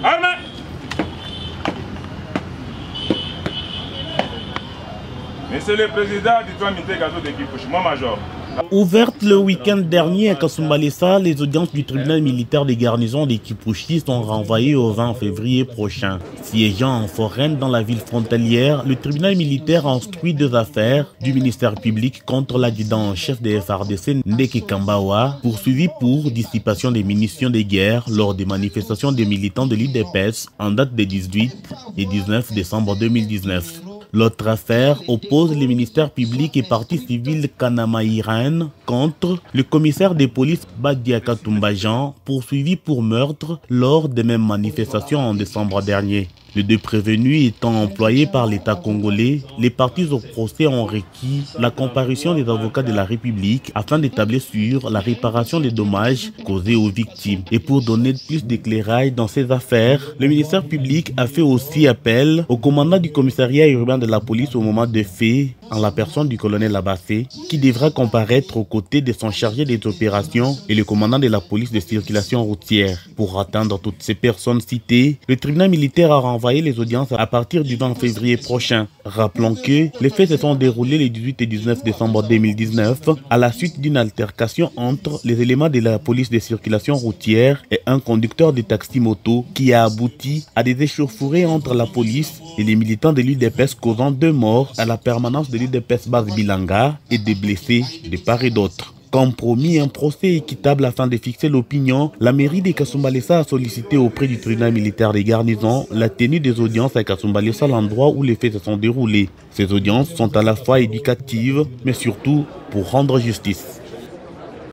Armée. Monsieur le Président du Toit Militaire Gazo de Kipouchi, moi major. Ouverte le week-end dernier à Kasumbalesa, les audiences du tribunal militaire des garnisons de Kipouchi sont renvoyées au 20 février prochain. Siégeant en foraine dans la ville frontalière, le tribunal militaire a instruit deux affaires du ministère public contre l'adjudant en chef des FARDC Ndeke Kambawa, poursuivi pour dissipation des munitions de guerre lors des manifestations des militants de l'UDPS en date des 18 et 19 décembre 2019. L'autre affaire oppose le ministère public et partie civile Kanamaïran contre le commissaire de police Badia Katumbajan, poursuivi pour meurtre lors des mêmes manifestations en décembre dernier. Les deux prévenus étant employés par l'État congolais, les parties au procès ont requis la comparution des avocats de la République afin d'établir sur la réparation des dommages causés aux victimes. Et pour donner plus d'éclairage dans ces affaires, le ministère public a fait aussi appel au commandant du commissariat urbain de la police au moment des faits, en la personne du colonel Abassé, qui devra comparaître aux côtés de son chargé des opérations et le commandant de la police de circulation routière. Pour atteindre toutes ces personnes citées, le tribunal militaire a renvoyé les audiences à partir du 20 février prochain. Rappelons que les faits se sont déroulés les 18 et 19 décembre 2019 à la suite d'une altercation entre les éléments de la police de circulation routière et un conducteur de taxi-moto qui a abouti à des échauffourées entre la police et les militants de l'UDPS causant 2 morts à la permanence de l'UDPS base Bilanga et des blessés de part et d'autre. Comme promis un procès équitable afin de fixer l'opinion, la mairie de Kasumbalesa a sollicité auprès du tribunal militaire des garnisons la tenue des audiences à Kasumbalesa, l'endroit où les faits se sont déroulés. Ces audiences sont à la fois éducatives, mais surtout pour rendre justice.